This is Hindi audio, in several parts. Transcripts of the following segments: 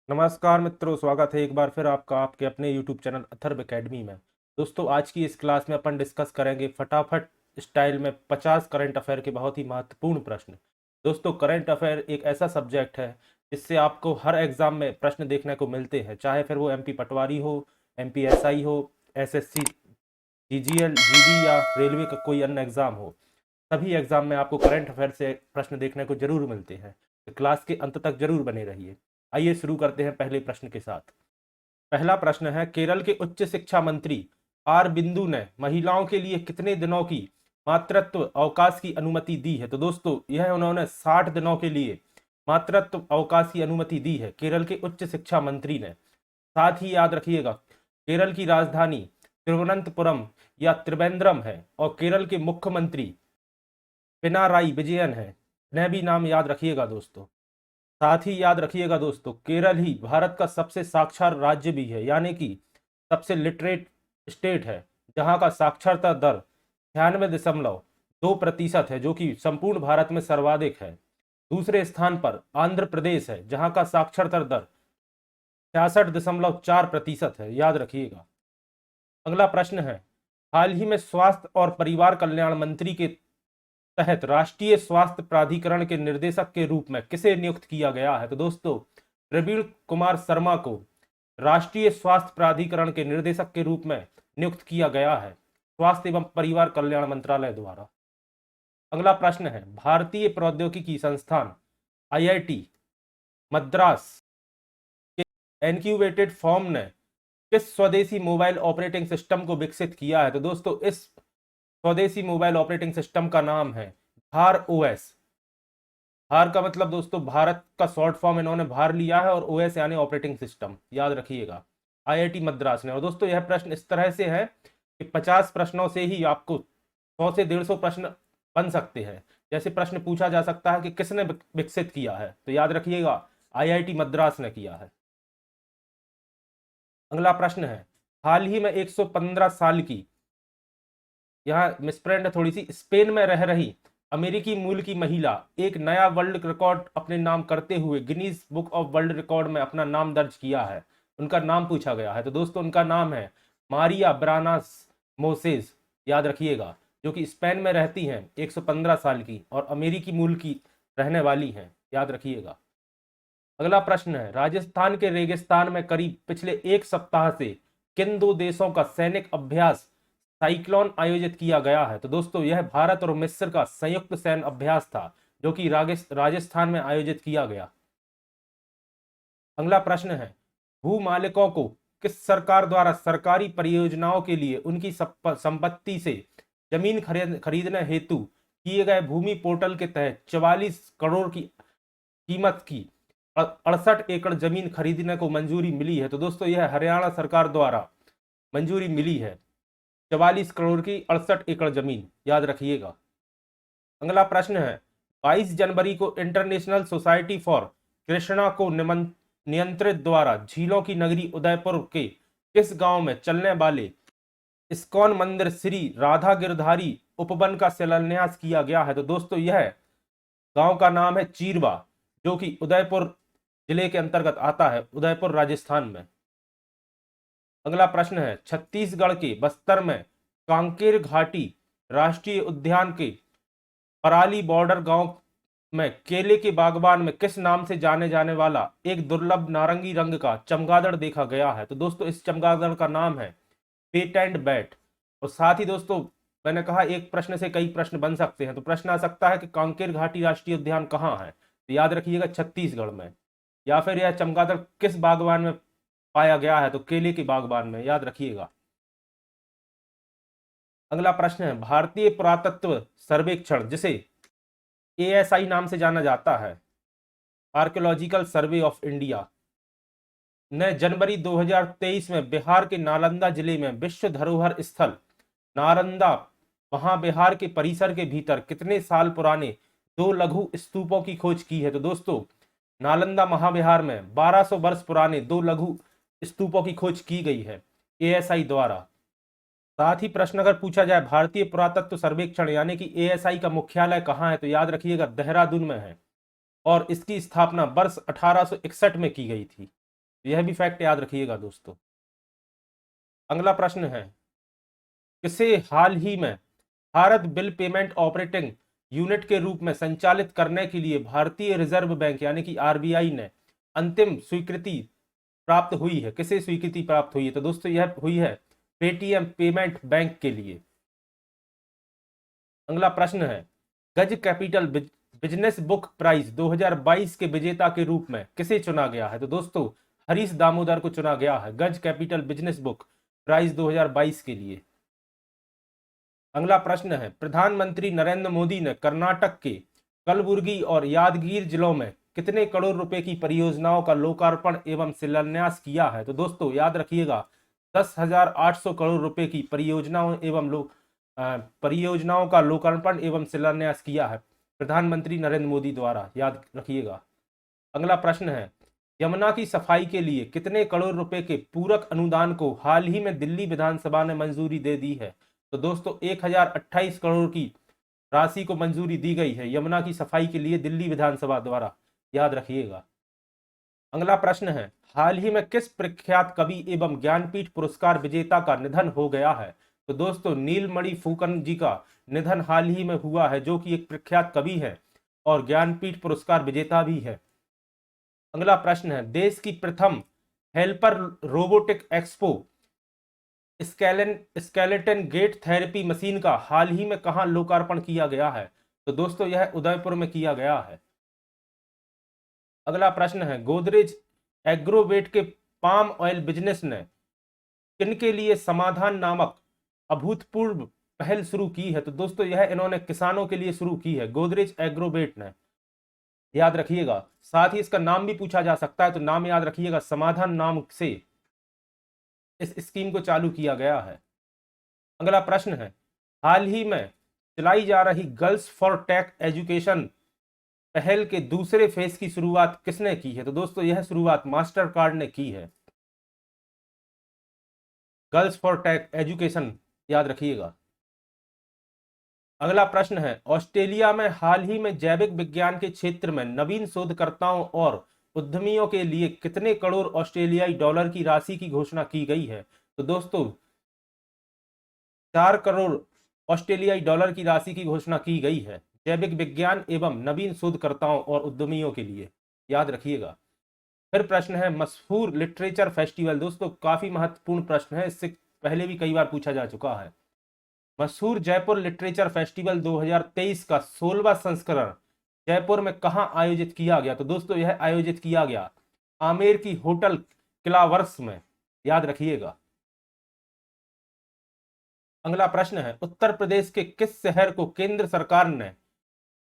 नमस्कार मित्रों, स्वागत है एक बार फिर आपका आपके अपने YouTube चैनल अथर्व एकेडमी में। दोस्तों, आज की इस क्लास में अपन डिस्कस करेंगे फटाफट स्टाइल में 50 करंट अफेयर के बहुत ही महत्वपूर्ण प्रश्न। दोस्तों, करंट अफेयर एक ऐसा सब्जेक्ट है जिससे आपको हर एग्जाम में प्रश्न देखने को मिलते हैं, चाहे फिर वो MP पटवारी हो, MP SI हो, SSC GGL GD या रेलवे का कोई अन्य एग्जाम हो। सभी एग्जाम में आपको करंट अफेयर से प्रश्न देखने को जरूर मिलते हैं, तो क्लास के अंत तक जरूर बने रहिए। आइए शुरू करते हैं पहले प्रश्न के साथ। पहला प्रश्न है, केरल के उच्च शिक्षा मंत्री आर बिंदु ने महिलाओं के लिए कितने दिनों की मातृत्व अवकाश की अनुमति दी है? तो दोस्तों, यह उन्होंने 60 दिनों के लिए मातृत्व अवकाश की अनुमति दी है, केरल के उच्च शिक्षा मंत्री ने। साथ ही याद रखिएगा, केरल की राजधानी तिरुवनंतपुरम या त्रिवेंद्रम है और केरल के मुख्यमंत्री पिनाराई विजयन है। इन्हें भी नाम याद रखिएगा दोस्तों। साथ ही याद रखिएगा दोस्तों, केरल ही भारत का सबसे साक्षर राज्य भी है, यानी कि सबसे लिटरेट स्टेट है, जहां का साक्षरता दर 96.2% है, जो कि संपूर्ण भारत में सर्वाधिक है। दूसरे स्थान पर आंध्र प्रदेश है, जहां का साक्षरता दर 66.4% है, याद रखिएगा। अगला प्रश्न है, हाल ही में स्वास्थ्य और परिवार कल्याण मंत्री के तहत राष्ट्रीय स्वास्थ्य प्राधिकरण के निर्देशक के रूप में किसे नियुक्त किया गया है? तो दोस्तों, प्रवीण कुमार शर्मा को राष्ट्रीय स्वास्थ्य प्राधिकरण के निर्देशक के रूप में नियुक्त किया गया है, स्वास्थ्य एवं परिवार कल्याण मंत्रालय द्वारा। अगला प्रश्न है, भारतीय प्रौद्योगिकी संस्थान IIT मद्रास के इनक्यूबेटेड फॉर्म ने किस स्वदेशी मोबाइल ऑपरेटिंग सिस्टम को विकसित किया है? तो दोस्तों, इस स्वदेशी मोबाइल ऑपरेटिंग सिस्टम का नाम है भार OS। भार का मतलब दोस्तों भारत का शॉर्ट फॉर्म इन्होंने भार लिया है, और OS यानी ऑपरेटिंग सिस्टम, याद रखिएगा, IIT मद्रास ने। और दोस्तों, यह प्रश्न इस तरह से है कि 50 प्रश्नों से ही आपको 100 से 150 प्रश्न बन सकते हैं। जैसे प्रश्न पूछा जा सकता है कि किसने विकसित किया है, तो याद रखिएगा IIT मद्रास ने किया है। अगला प्रश्न है, हाल ही में 115 साल की, यहाँ मिसप्रिंट है थोड़ी सी, स्पेन में रह रही अमेरिकी मूल की महिला एक नया वर्ल्ड रिकॉर्ड अपने नाम करते हुए Guinness book of world record में अपना नाम दर्ज किया है। उनका नाम पूछा गया है, तो दोस्तों उनका नाम है मारिया ब्रानास मोसेस, याद रखिएगा, जो कि स्पेन में रहती हैं, 115 साल की और अमेरिकी मूल की रहने वाली हैं, याद रखिएगा। अगला प्रश्न है, राजस्थान के रेगिस्तान में करीब पिछले एक सप्ताह से किन दो देशों का सैनिक अभ्यास साइक्लोन आयोजित किया गया है? तो दोस्तों, यह भारत और मिस्र का संयुक्त सैन्य अभ्यास था, जो कि राजस्थान में आयोजित किया गया। अगला प्रश्न है, भू मालिकों को किस सरकार द्वारा सरकारी परियोजनाओं के लिए उनकी संपत्ति से जमीन खरीदने हेतु किए गए भूमि पोर्टल के तहत 44 करोड़ की कीमत की 68 एकड़ जमीन खरीदने को मंजूरी मिली है? तो दोस्तों, यह हरियाणा सरकार द्वारा मंजूरी मिली है, 44 करोड़ की 68 एकड़ जमीन, याद रखिएगा। अगला प्रश्न है, 22 जनवरी को इंटरनेशनल सोसाइटी फॉर कृष्णा को नियंत्रित द्वारा झीलों की नगरी उदयपुर के किस गांव में चलने वाले इस्कॉन मंदिर श्री राधा गिरधारी उपवन का शिलान्यास किया गया है? तो दोस्तों, यह गांव का नाम है चीरवा, जो कि उदयपुर जिले के अंतर्गत आता है, उदयपुर राजस्थान में। अगला प्रश्न है, छत्तीसगढ़ के बस्तर में कांकेर घाटी राष्ट्रीय उद्यान के पराली बॉर्डर गांव में केले के बागवान में किस नाम से जाने जाने वाला एक दुर्लभ नारंगी रंग का चमगादड़ देखा गया है? तो दोस्तों, इस चमगादड़ का नाम है पेटेंट बैट। और साथ ही दोस्तों, मैंने कहा एक प्रश्न से कई प्रश्न बन सकते हैं, तो प्रश्न आ सकता है कि कांकेर घाटी राष्ट्रीय उद्यान कहाँ है? तो याद रखिएगा छत्तीसगढ़ में। या फिर यह चमगादड़ किस बागवान में पाया गया है? तो केले के बागवान में, याद रखिएगा। अगला प्रश्न है, भारतीय पुरातत्व सर्वेक्षण, जिसे ASI नाम से जाना जाता है, आर्कियोलॉजिकल सर्वे ऑफ इंडिया, ने जनवरी 2023 में बिहार के नालंदा जिले में विश्व धरोहर स्थल नालंदा महाविहार के परिसर के भीतर कितने साल पुराने दो लघु स्तूपों की खोज की है? तो दोस्तों, नालंदा महाविहार में 1200 वर्ष पुराने दो लघु स्तूपों की खोज की गई है ASI द्वारा। साथ ही प्रश्न अगर पूछा जाए भारतीय पुरातत्व सर्वेक्षण यानी कि ASI का मुख्यालय कहाँ है, तो याद रखिएगा देहरादून में है, और इसकी स्थापना वर्ष 1861 में की गई थी। यह भी फैक्ट याद रखिएगा दोस्तों। अगला प्रश्न है, किसे हाल ही में Bharat bill payment operating unit के रूप में संचालित करने के लिए भारतीय रिजर्व बैंक यानी कि आरबीआई ने अंतिम स्वीकृति प्राप्त हुई है? किसे स्वीकृति प्राप्त हुई है? तो दोस्तों यह हुई है पेटीएम पेमेंट बैंक के लिए। अगला प्रश्न है, गज कैपिटल बिजनेस बुक प्राइज 2022 के विजेता के रूप में किसे चुना गया है? तो दोस्तों हरीश दामोदर को चुना गया है गज कैपिटल बिजनेस बुक प्राइज 2022 के लिए। अगला प्रश्न है, प्रधानमंत्री नरेंद्र मोदी ने कर्नाटक के कलबुर्गी और यादगीर जिलों में कितने करोड़ रुपए की परियोजनाओं का लोकार्पण एवं शिलान्यास किया है? तो दोस्तों याद रखिएगा 10,800 करोड़ रुपए की परियोजनाओं का लोकार्पण एवं शिलान्यास किया है प्रधानमंत्री नरेंद्र मोदी द्वारा, याद रखिएगा। अगला प्रश्न है, यमुना की सफाई के लिए कितने करोड़ रुपए के पूरक अनुदान को हाल ही में दिल्ली विधानसभा ने मंजूरी दे दी है? तो दोस्तों 1028 करोड़ की राशि को मंजूरी दी गई है यमुना की सफाई के लिए दिल्ली विधानसभा द्वारा, याद रखिएगा। अगला प्रश्न है, हाल ही में किस प्रख्यात कवि एवं ज्ञानपीठ पुरस्कार विजेता का निधन हो गया है? तो दोस्तों नीलमणि फुकन जी का निधन हाल ही में हुआ है, जो कि एक प्रख्यात कवि है और ज्ञानपीठ पुरस्कार विजेता भी है। अगला प्रश्न है, देश की प्रथम helper robotic exoskeleton gait therapy machine का हाल ही में कहां लोकार्पण किया गया है? तो दोस्तों यह उदयपुर में किया गया है। अगला प्रश्न है, गोदरेज एग्रोवेट के पाम ऑयल बिजनेस ने किनके लिए समाधान नामक अभूतपूर्व पहल शुरू की है? तो दोस्तों यह इन्होंने किसानों के लिए शुरू की है गोदरेज एग्रोवेट ने, याद रखिएगा। साथ ही इसका नाम भी पूछा जा सकता है, तो नाम याद रखिएगा, समाधान नाम से इस स्कीम को चालू किया गया है। अगला प्रश्न है, हाल ही में चलाई जा रही गर्ल्स फॉर टेक एजुकेशन पहल के दूसरे फेज की शुरुआत किसने की है? तो दोस्तों यह शुरुआत मास्टर कार्ड ने की है, गर्ल्स फॉर टेक एजुकेशन, याद रखिएगा। अगला प्रश्न है, ऑस्ट्रेलिया में हाल ही में जैविक विज्ञान के क्षेत्र में नवीन शोधकर्ताओं और उद्यमियों के लिए कितने करोड़ ऑस्ट्रेलियाई डॉलर की राशि की घोषणा की गई है? तो दोस्तों 4 करोड़ ऑस्ट्रेलियाई डॉलर की राशि की घोषणा की गई है जैविक विज्ञान एवं नवीन शोधकर्ताओं और उद्यमियों के लिए, याद रखिएगा। फिर प्रश्न है, मशहूर लिटरेचर फेस्टिवल, दोस्तों काफी महत्वपूर्ण प्रश्न है, इससे पहले भी कई बार पूछा जा चुका है। मशहूर जयपुर लिटरेचर फेस्टिवल 2023 का 16वां संस्करण जयपुर में कहां आयोजित किया गया? तो दोस्तों यह आयोजित किया गया आमेर की होटल किलावर्स में, याद रखिएगा। अगला प्रश्न है, उत्तर प्रदेश के किस शहर को केंद्र सरकार ने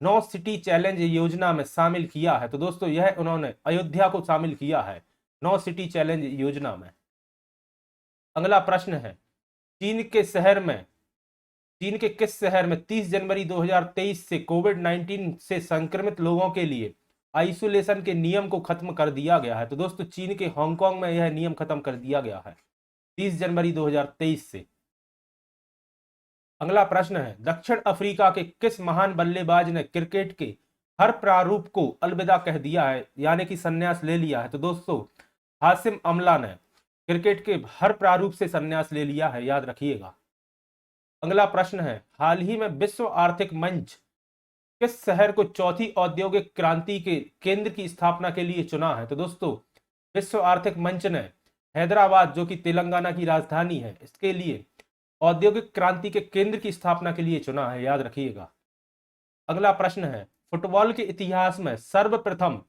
9 सिटी चैलेंज योजना में शामिल किया है? तो दोस्तों यह उन्होंने अयोध्या को शामिल किया है 9 सिटी चैलेंज योजना में। अगला प्रश्न है, चीन के किस शहर में 30 जनवरी 2023 से कोविड-19 से संक्रमित लोगों के लिए आइसोलेशन के नियम को खत्म कर दिया गया है? तो दोस्तों चीन के हांगकांग में यह नियम खत्म कर दिया गया है 30 जनवरी 2023 से। अगला प्रश्न है, दक्षिण अफ्रीका के किस महान बल्लेबाज ने क्रिकेट के हर प्रारूप को अलविदा कह दिया है, यानी कि संन्यास ले लिया है? तो दोस्तों हाशिम अमला ने क्रिकेट के हर प्रारूप से संन्यास ले लिया है, याद रखिएगा। अगला प्रश्न है, हाल ही में विश्व आर्थिक मंच किस शहर को चौथी औद्योगिक क्रांति के केंद्र की स्थापना के लिए चुना है? तो दोस्तों विश्व आर्थिक मंच ने हैदराबाद, जो कि तेलंगाना की राजधानी है, इसके लिए औद्योगिक क्रांति के केंद्र की स्थापना के लिए चुना है, याद रखिएगा। अगला प्रश्न है, फुटबॉल के इतिहास में सर्वप्रथम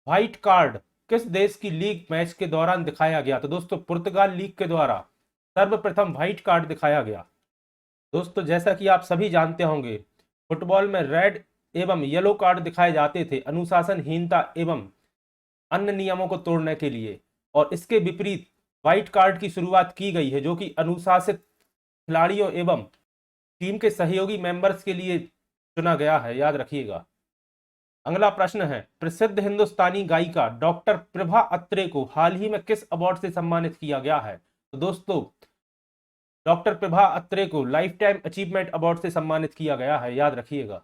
व्हाइट कार्ड किस देश की लीग मैच के दौरान दिखाया गया? तो दोस्तों पुर्तगाल लीग के द्वारा सर्वप्रथम व्हाइट कार्ड दिखाया गया। दोस्तों जैसा कि आप सभी जानते होंगे, फुटबॉल में रेड एवं येलो कार्ड दिखाए जाते थे अनुशासनहीनता एवं अन्य नियमों को तोड़ने के लिए, और इसके विपरीत व्हाइट कार्ड की शुरुआत की गई है, जो कि अनुशासित खिलाड़ियों एवं टीम के सहयोगी मेंबर्स के लिए चुना गया है, याद रखिएगा। अगला प्रश्न है, प्रसिद्ध हिंदुस्तानी गायिका डॉक्टर प्रभा अत्रे को हाल ही में किस अवार्ड से सम्मानित किया गया है? तो दोस्तों डॉक्टर प्रभा अत्रे को लाइफ टाइम अचीवमेंट अवार्ड से सम्मानित किया गया है, याद रखिएगा।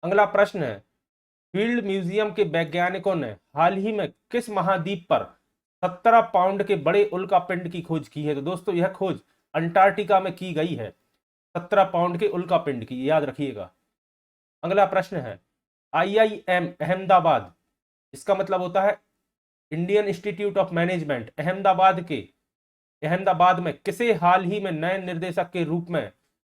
अगला प्रश्न है, फील्ड म्यूजियम के वैज्ञानिकों ने हाल ही में किस महाद्वीप पर 17 पाउंड के बड़े उल्का पिंड की खोज की है? तो दोस्तों यह खोज अंटार्कटिका में की गई है, 17 पाउंड के उल्का पिंड की, याद रखिएगा। अगला प्रश्न है, IIM अहमदाबाद, इसका मतलब होता है Indian institute of management, Ahmedabad में किसे हाल ही में नए निर्देशक के रूप में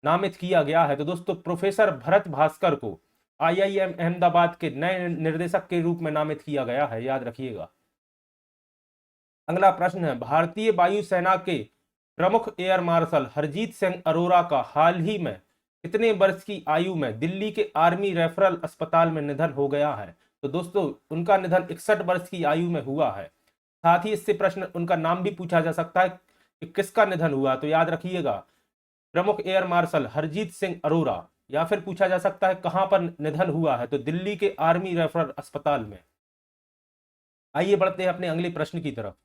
नामित किया गया है? तो दोस्तों प्रोफेसर भरत भास्कर को IIM अहमदाबाद के नए निर्देशक के रूप में नामित किया गया है, याद रखिएगा। अगला प्रश्न है, भारतीय वायुसेना के प्रमुख एयर मार्शल हरजीत सिंह अरोरा का हाल ही में कितने वर्ष की आयु में दिल्ली के आर्मी रेफरल अस्पताल में निधन हो गया है? तो दोस्तों उनका निधन 61 वर्ष की आयु में हुआ है। साथ ही इससे प्रश्न उनका नाम भी पूछा जा सकता है कि किसका निधन हुआ, तो याद रखिएगा प्रमुख एयर मार्शल हरजीत सिंह अरोरा। या फिर पूछा जा सकता है कहां पर निधन हुआ है, तो दिल्ली के आर्मी रेफरल अस्पताल में। आइए बढ़ते हैं अपने अगले प्रश्न की तरफ।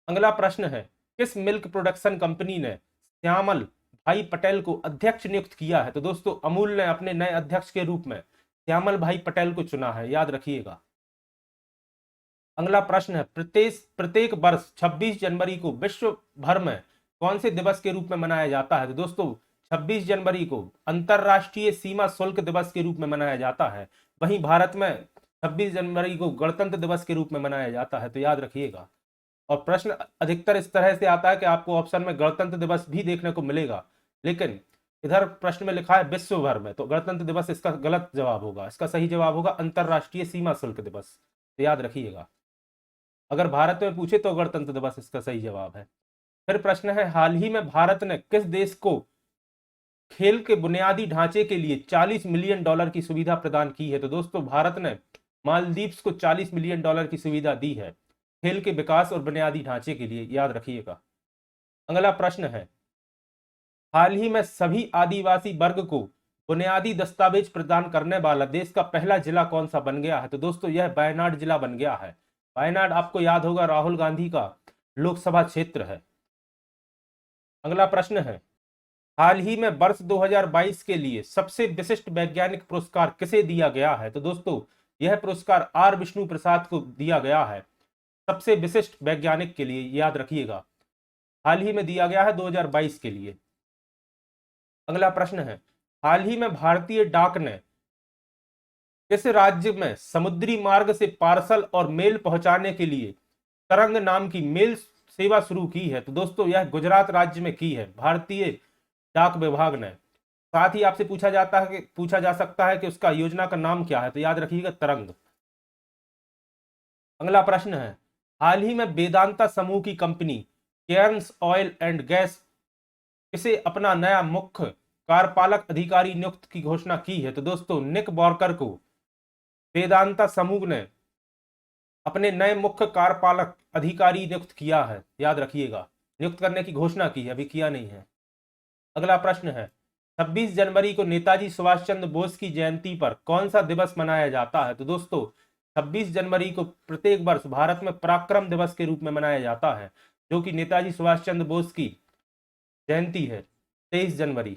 अगला प्रश्न है, किस मिल्क प्रोडक्शन कंपनी ने श्यामल भाई पटेल को अध्यक्ष नियुक्त किया है? तो दोस्तों अमूल ने अपने नए अध्यक्ष के रूप में श्यामल भाई पटेल को चुना है, याद रखिएगा। अगला प्रश्न है, प्रत्येक वर्ष 26 जनवरी को विश्व भर में कौन से दिवस के रूप में मनाया जाता है? तो दोस्तों 26 जनवरी को अंतरराष्ट्रीय सीमा शुल्क दिवस के रूप में मनाया जाता है। वहीं भारत में 26 जनवरी को गणतंत्र दिवस के रूप में मनाया जाता है, तो याद रखिएगा। और प्रश्न अधिकतर इस तरह से आता है कि आपको ऑप्शन में गणतंत्र दिवस भी देखने को मिलेगा, लेकिन इधर प्रश्न में लिखा है विश्व भर में, तो गणतंत्र दिवस इसका गलत जवाब होगा। इसका सही जवाब होगा अंतरराष्ट्रीय सीमा शुल्क दिवस, तो याद रखिएगा। अगर भारत में पूछे तो गणतंत्र दिवस इसका सही जवाब है। फिर प्रश्न है, हाल ही में भारत ने किस देश को खेल के बुनियादी ढांचे के लिए $40 मिलियन की सुविधा प्रदान की है? तो दोस्तों भारत ने मालदीव्स को $40 मिलियन की सुविधा दी है खेल के विकास और बुनियादी ढांचे के लिए, याद रखिएगा। अगला प्रश्न है, हाल ही में सभी आदिवासी वर्ग को बुनियादी दस्तावेज प्रदान करने वाला देश का पहला जिला कौन सा बन गया है? तो दोस्तों यह वायनाड जिला बन गया है। वायनाड आपको याद होगा राहुल गांधी का लोकसभा क्षेत्र है। अगला प्रश्न है, हाल ही में वर्ष 2022 के लिए सबसे विशिष्ट वैज्ञानिक पुरस्कार किसे दिया गया है? तो दोस्तों यह पुरस्कार R विष्णु प्रसाद को दिया गया है, सबसे विशिष्ट वैज्ञानिक के लिए, याद रखिएगा। हाल ही में दिया गया है 2022 के लिए। अगला प्रश्न है, हाल ही में भारतीय डाक ने किस राज्य में समुद्री मार्ग से पार्सल और मेल पहुंचाने के लिए तरंग नाम की मेल सेवा शुरू की है? तो दोस्तों यह गुजरात राज्य में की है भारतीय डाक विभाग ने। साथ ही आपसे पूछा जा सकता है कि उसका योजना का नाम क्या है, तो याद रखिएगा तरंग। अगला प्रश्न है, हाल ही में वेदांता समूह की company Cairns oil and gas किसे अपना नया मुख्य कार्यपालक अधिकारी नियुक्त की घोषणा की है? तो दोस्तों निक बॉर्कर को वेदांता समूह ने अपने नए मुख्य कार्यपालक अधिकारी नियुक्त किया है, याद रखिएगा। नियुक्त करने की घोषणा की है, अभी किया नहीं है। अगला प्रश्न है, 26 जनवरी को नेताजी सुभाष चंद्र बोस की जयंती पर कौन सा दिवस मनाया जाता है? तो दोस्तों 26 जनवरी को प्रत्येक वर्ष भारत में पराक्रम दिवस के रूप में मनाया जाता है, जो कि नेताजी सुभाष चंद्र बोस की जयंती है, 23 जनवरी।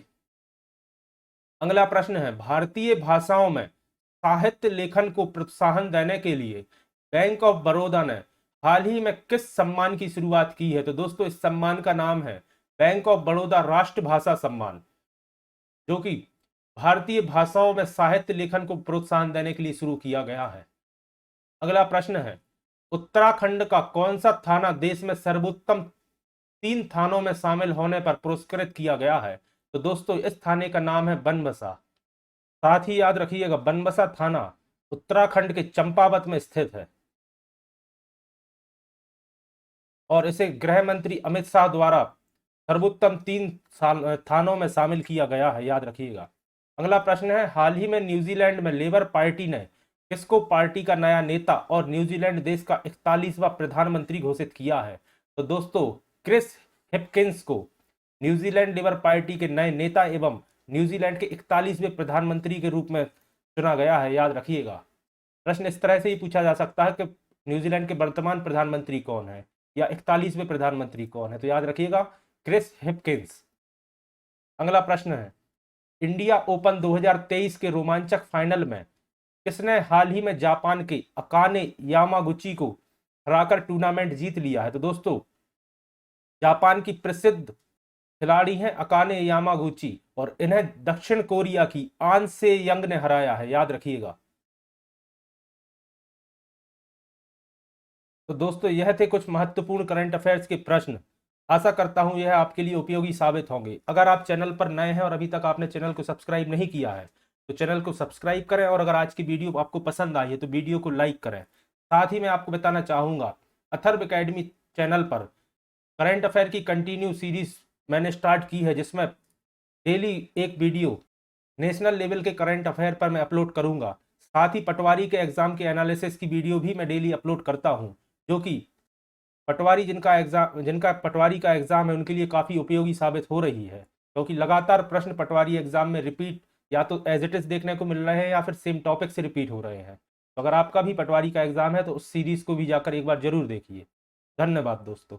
अगला प्रश्न है, भारतीय भाषाओं में साहित्य लेखन को प्रोत्साहन देने के लिए बैंक ऑफ बड़ौदा ने हाल ही में किस सम्मान की शुरुआत की है? तो दोस्तों इस सम्मान का नाम है बैंक ऑफ बड़ौदा राष्ट्रभाषा सम्मान, जो कि भारतीय भाषाओं में साहित्य लेखन को प्रोत्साहन देने के लिए शुरू किया गया है। अगला प्रश्न है, उत्तराखंड का कौन सा थाना देश में सर्वोत्तम 3 थानों में शामिल होने पर पुरस्कृत किया गया है? तो दोस्तों इस थाने का नाम है बनबसा। साथ ही याद रखिएगा बनबसा थाना उत्तराखंड के चंपावत में स्थित है और इसे गृह मंत्री अमित शाह द्वारा सर्वोत्तम 3 थानों में शामिल किया गया है, याद रखिएगा। अगला प्रश्न है, हाल ही में न्यूजीलैंड में लेबर पार्टी ने किसको पार्टी का नया नेता और न्यूजीलैंड देश का 41वां प्रधानमंत्री घोषित किया है? तो दोस्तों क्रिस हिपकिंस को न्यूजीलैंड लेबर पार्टी के नए नेता एवं न्यूजीलैंड के 41वें प्रधानमंत्री के रूप में चुना गया है, याद रखिएगा। प्रश्न इस तरह से ही पूछा जा सकता है कि न्यूजीलैंड के वर्तमान प्रधानमंत्री कौन है या 41वें प्रधानमंत्री कौन है, तो याद रखिएगा क्रिस हिपकिंस। अगला प्रश्न है, इंडिया ओपन 2023 के रोमांचक फाइनल में किसने हाल ही में जापान के अकाने यामागुची को हराकर टूर्नामेंट जीत लिया है। तो दोस्तों, जापान की प्रसिद्ध खिलाड़ी हैं अकाने यामागुची, और इन्हें दक्षिण कोरिया की आन से यंग ने हराया है, याद रखिएगा। तो दोस्तों, यह थे कुछ महत्वपूर्ण करंट अफेयर्स के प्रश्न। आशा करता हूं यह आपके लिए उपयोगी साबित होंगे। अगर आप चैनल पर नए हैं और अभी तक आपने चैनल को सब्सक्राइब नहीं किया है तो चैनल को सब्सक्राइब करें, और अगर आज की वीडियो आपको पसंद आई है तो वीडियो को लाइक करें। साथ ही मैं आपको बताना चाहूंगा, अथर्व एकेडमी चैनल पर करंट अफेयर की कंटिन्यू सीरीज मैंने स्टार्ट की है, जिसमें डेली एक वीडियो नेशनल लेवल के करंट अफेयर पर मैं अपलोड करूंगा। साथ ही पटवारी के एग्जाम के एनालिसिस की वीडियो भी मैं डेली अपलोड करता हूं, जो कि जिनका पटवारी का एग्जाम है उनके लिए काफ़ी उपयोगी साबित हो रही है, क्योंकि लगातार प्रश्न पटवारी एग्जाम में रिपीट या तो एज इट इज देखने को मिल रहे हैं या फिर सेम टॉपिक से रिपीट हो रहे हैं। तो अगर आपका भी पटवारी का एग्जाम है तो उस सीरीज को भी जाकर एक बार जरूर देखिए। धन्यवाद दोस्तों।